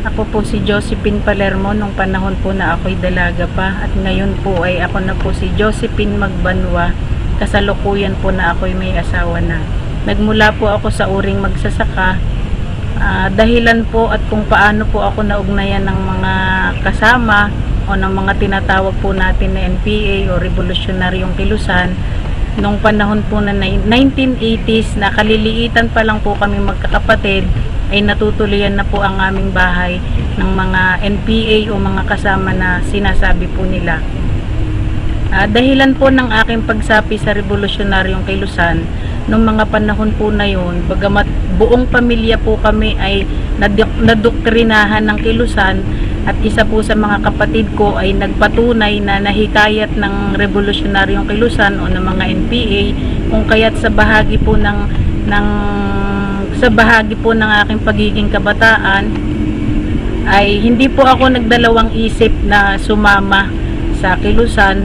Ako po si Josephine Palermo nung panahon po na ako'y dalaga pa, at ngayon po ay ako na po si Josephine Magbanwa, kasalukuyan po na ako'y may asawa na. Nagmula po ako sa uring magsasaka, dahilan po at kung paano po ako naugnayan ng mga kasama o ng mga tinatawag po natin na NPA o Revolusyonaryong Kilusan. Nung panahon po na 1980s, na kaliliitan pa lang po kami magkakapatid, ay natutuloyan na po ang aming bahay ng mga NPA o mga kasama na sinasabi po nila. Dahilan po ng aking pagsapi sa Revolusyonaryong Kilusan, nung mga panahon po na yun, bagamat buong pamilya po kami ay nadoktrinahan ng Kilusan, at isa po sa mga kapatid ko ay nagpatunay na nahikayat ng Revolusyonaryong Kilusan o ng mga NPA, kung kaya't sa bahagi po ng aking pagiging kabataan ay hindi po ako nagdalawang isip na sumama sa Kilusan.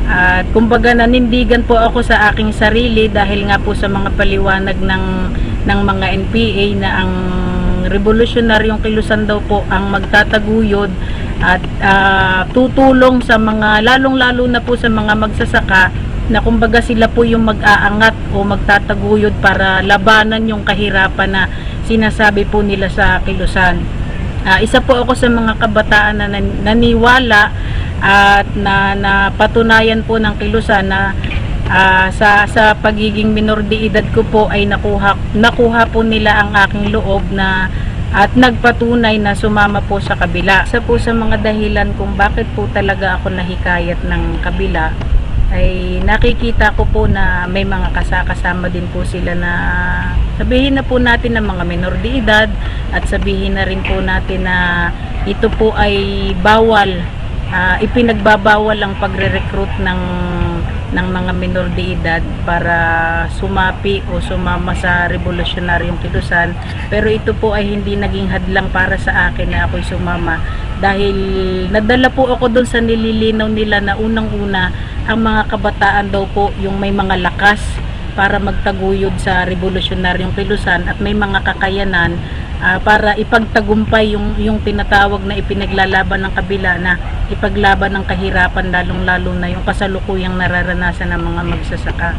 At kumbaga nanindigan po ako sa aking sarili dahil nga po sa mga paliwanag ng mga NPA na ang Revolusyonaryong Kilusan daw po ang magtataguyod at tutulong sa mga, lalong-lalo na po sa mga magsasaka, na kumbaga sila po yung mag-aangat o magtataguyod para labanan yung kahirapan na sinasabi po nila sa Kilusan. Isa po ako sa mga kabataan na naniwala at na patunayan po ng Kilusan na sa pagiging minor de edad ko po ay nakuha po nila ang aking loob na at nagpatunay na sumama po sa kabila. Isa po sa mga dahilan kung bakit po talaga ako nahikayat ng kabila ay nakikita ko po na may mga kasama din po sila na sabihin na po natin na mga minor de edad, at sabihin na rin po natin na ito po ay bawal, ipinagbabawal ang pagre-recruit ng mga minor de edad para sumapi o sumama sa Revolusyonaryong Kilusan. Pero ito po ay hindi naging hadlang para sa akin na ako'y sumama, dahil nadala po ako doon sa nililinaw nila na unang-una ang mga kabataan daw po yung may mga lakas para magtaguyod sa Revolusyonaryong Kilusan at may mga kakayanan para ipagtagumpay yung tinatawag na ipinaglalaban ng kabila, na ipaglaban ng kahirapan, lalong-lalo na yung kasalukuyang nararanasan ng mga magsasaka.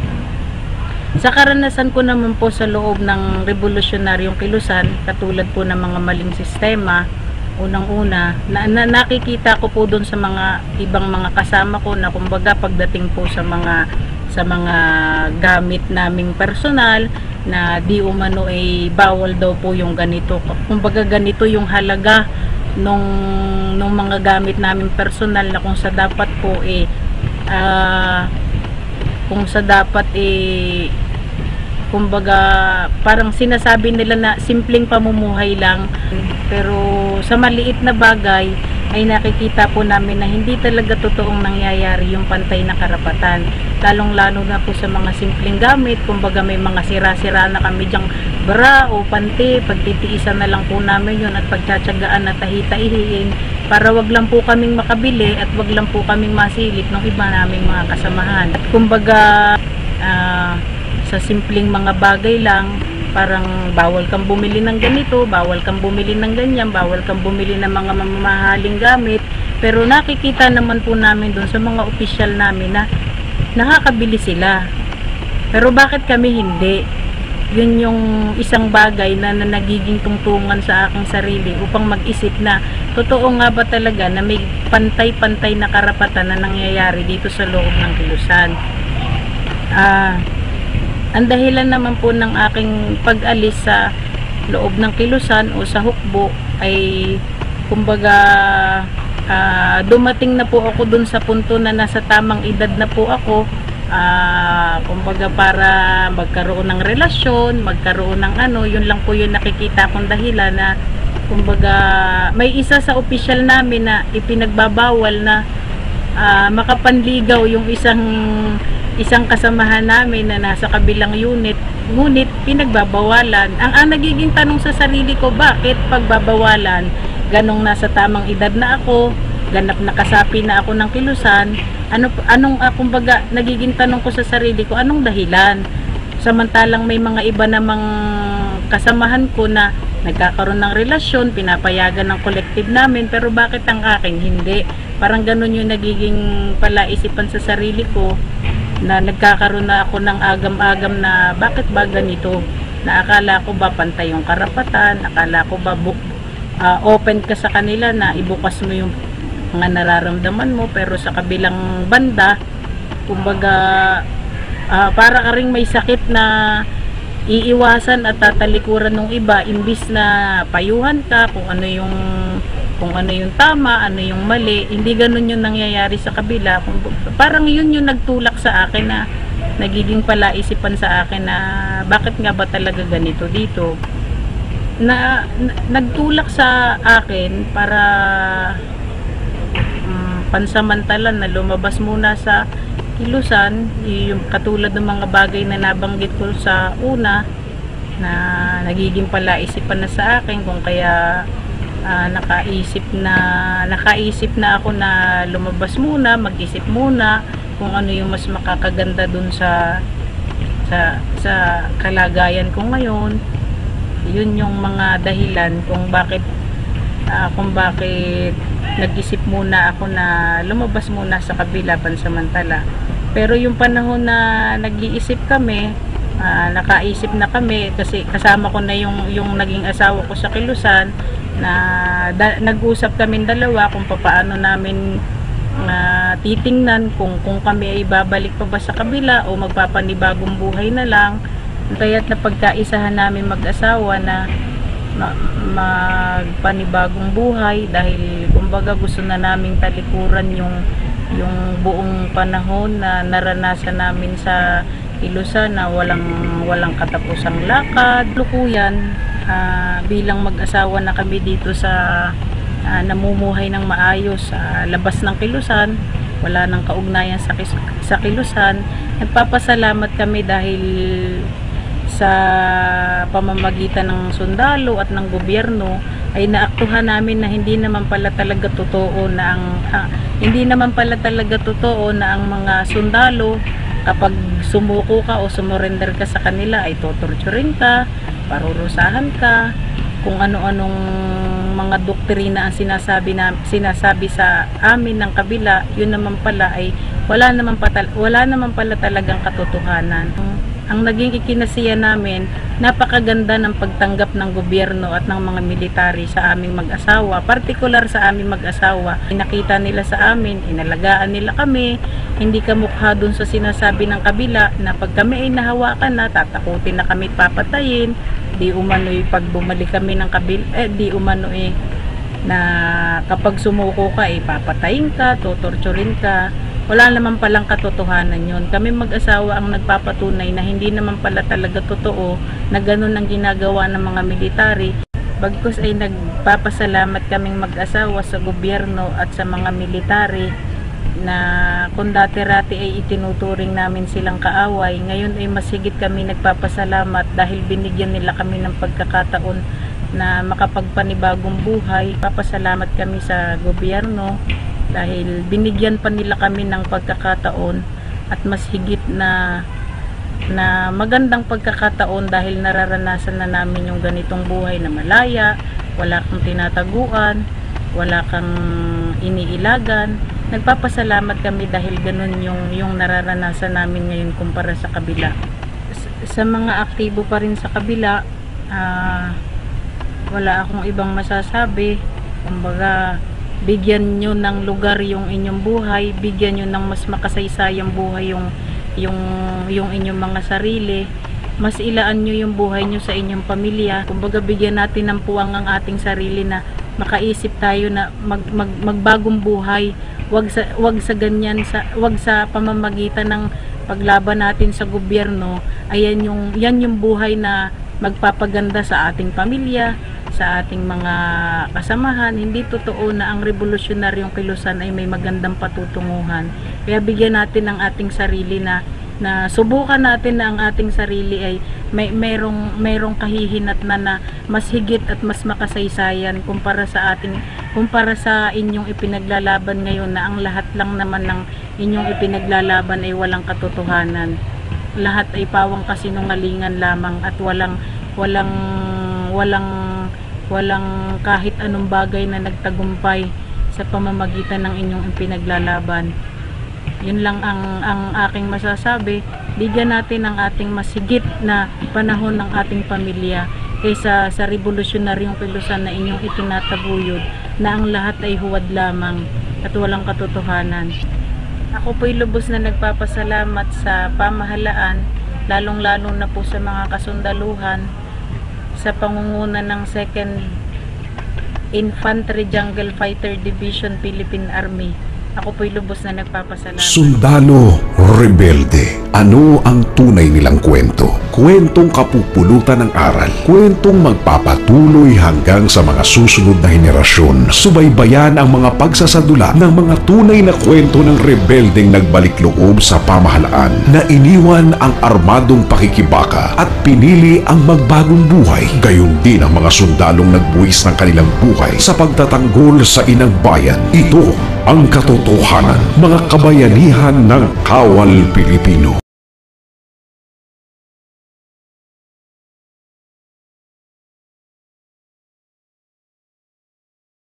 Sa karanasan ko naman po sa loob ng Revolusyonaryong Kilusan, katulad po ng mga maling sistema, unang-una, nakikita ko po doon sa mga ibang mga kasama ko na kumbaga pagdating po sa mga gamit naming personal na di umano ay bawal daw po yung ganito. Kumbaga ganito yung halaga nung mga gamit naming personal, na kung sa dapat po kumbaga parang sinasabi nila na simpleng pamumuhay lang, pero sa maliit na bagay ay nakikita po namin na hindi talaga totoong nangyayari yung pantay na karapatan, lalong-lalo na po sa mga simpleng gamit. Kumbaga may mga sira-sira na kami dyang bra o panty, pagtitiisan na lang po namin yun at pagtsatsagaan na tahita-ihiin para wag lang po kaming makabili at wag lang po kaming masilip ng iba naming mga kasamahan. At kumbaga sa simpleng mga bagay lang, parang bawal kang bumili ng ganito, bawal kang bumili ng ganyan, bawal kang bumili ng mga mamahaling gamit. Pero nakikita naman po namin doon sa mga opisyal namin na nakakabili sila. Pero bakit kami hindi? Yun yung isang bagay na nagiging tungtungan sa aking sarili upang mag-isip na totoo nga ba talaga na may pantay-pantay na karapatan na nangyayari dito sa loob ng Kilusan. Ang dahilan naman po ng aking pag-alis sa loob ng Kilusan o sa hukbo ay kumbaga dumating na po ako dun sa punto na nasa tamang edad na po ako, kumbaga para magkaroon ng relasyon, magkaroon ng yun lang po yung nakikita kong dahilan na kumbaga may isa sa opisyal namin na ipinagbabawal na makapanligaw yung isang kasamahan namin na nasa kabilang unit, ngunit pinagbabawalan. Ang nagiging tanong sa sarili ko, bakit pagbabawalan? Ganong nasa tamang edad na ako, ganap na kasapi na ako ng Kilusan, kumbaga nagiging tanong ko sa sarili ko, anong dahilan? Samantalang may mga iba namang kasamahan ko na nagkakaroon ng relasyon, pinapayagan ng collective namin, pero bakit ang akin hindi? Parang ganun yung nagiging palaisipan sa sarili ko, na nagkakaroon na ako ng agam-agam na bakit ba ganito, na akala ko ba pantay yung karapatan, akala ko ba open ka sa kanila na ibukas mo yung mga nararamdaman mo, pero sa kabilang banda, kumbaga para ka ring may sakit na iiwasan at tatalikuran ng iba, imbis na payuhan ka kung ano yung tama, ano yung mali. Hindi ganun yung nangyayari sa kabila. Parang yun yung nagtulak sa akin, na nagiging palaisipan sa akin na bakit nga ba talaga ganito dito, na nagtulak sa akin para pansamantalan na lumabas muna sa kilusan, yung katulad ng mga bagay na nabanggit ko sa una, na nagiging palaisipan na sa akin, kung kaya nakaisip na ako na lumabas muna, mag-isip muna kung ano yung mas makakaganda dun sa kalagayan ko ngayon. Yun yung mga dahilan kung bakit nag-isip muna ako na lumabas muna sa kabila pansamantala. Pero yung panahon na nag-iisip kami, nakaisip na kami, kasi kasama ko na yung naging asawa ko sa Kilusan, na nag-usap kami dalawa kung paano namin titingnan kung kami ay babalik pa ba sa kabila o magpapanibagong buhay na lang. Kaya't napagkaisahan namin mag-asawa na magpanibagong buhay, dahil kumbaga gusto na naming talikuran yung buong panahon na naranasan namin sa Kilusan, na walang katapusang lakad, lukuyan. Bilang mag-asawa na kami dito sa namumuhay ng maayos sa labas ng Kilusan, wala nang kaugnayan sa Kilusan. Nagpapasalamat kami dahil sa pamamagitan ng sundalo at ng gobyerno ay naaktuhan namin na hindi naman pala talaga totoo na ang mga sundalo, kapag sumuko ka o sumurrender ka sa kanila, ay totorturin ka, parurusahan ka, kung ano-anong mga doktrina ang sinasabi sa amin ng kabila. Yun naman pala ay wala naman pala talagang katotohanan. Ang naging ikinasiya namin, napakaganda ng pagtanggap ng gobyerno at ng mga military sa aming mag-asawa, partikular sa aming mag-asawa. Nakita nila sa amin, inalagaan nila kami, hindi kamukha dun sa sinasabi ng kabila na pag kami ay nahawakan na, tatakutin na kami, papatayin. Di umano'y pag bumalik kami ng kabila, di umano'y na kapag sumuko ka, papatayin ka, tutorturin ka. Wala naman palang katotohanan yun. Kami mag-asawa ang nagpapatunay na hindi naman pala talaga totoo na ganun ang ginagawa ng mga military. Bagkus ay nagpapasalamat kaming mag-asawa sa gobyerno at sa mga military, na kung dati-rati ay itinuturing namin silang kaaway, ngayon ay mas higit kami nagpapasalamat dahil binigyan nila kami ng pagkakataon na makapagpanibagong buhay. Papasalamat kami sa gobyerno dahil binigyan pa nila kami ng pagkakataon, at mas higit na magandang pagkakataon dahil nararanasan na namin yung ganitong buhay na malaya, wala kang tinataguan, wala kang iniilagan. Nagpapasalamat kami dahil ganun yung nararanasan namin ngayon kumpara sa kabila. Sa mga aktibo pa rin sa kabila, wala akong ibang masasabi. Kumbaga, bigyan nyo ng lugar yung inyong buhay, bigyan nyo ng mas makasaysayang buhay yung inyong mga sarili, mas ilaan nyo yung buhay nyo sa inyong pamilya. Kumbaga, bigyan natin ng puwang ang ating sarili na makaisip tayo na magbagong buhay. Wag sa pamamagitan ng paglaban natin sa gobyerno. Yan yung buhay na magpapaganda sa ating pamilya, sa ating mga kasamahan. Hindi totoo na ang revolusyonaryong Kilusan ay may magandang patutunguhan. Kaya bigyan natin ang ating sarili na subukan natin na ang ating sarili ay merong kahihinatnan na mas higit at mas makasaysayan kumpara sa inyong ipinaglalaban ngayon, na ang lahat lang naman ng inyong ipinaglalaban ay walang katotohanan. Lahat ay pawang kasinungalingan lamang at walang walang kahit anong bagay na nagtagumpay sa pamamagitan ng inyong pinaglalaban. Yun lang ang aking masasabi. Bigyan natin ang ating masigit na panahon ng ating pamilya kaysa sa revolusyonaryong kilusan na inyong itinataguyod na ang lahat ay huwad lamang at walang katotohanan. Ako po'y lubos na nagpapasalamat sa pamahalaan, lalong-lalo na po sa mga kasundaluhan, sa pangunguna ng 2nd Infantry Jungle Fighter Division Philippine Army. Ako po'y lubos na nagpapasalamat. Sundalo Rebelde. Ano ang tunay nilang kwento? Kwentong kapupulutan ng aral. Kwentong magpapatuloy hanggang sa mga susunod na henerasyon. Subaybayan ang mga pagsasadula ng mga tunay na kwento ng rebeldeng nagbalik loob sa pamahalaan na iniwan ang armadong pakikibaka at pinili ang magbagong buhay. Gayon din ang mga sundalong nagbuwis ng kanilang buhay sa pagtatanggol sa inang bayan. Ito ang katotohanan, mga kabayanihan ng Kawal Pilipino.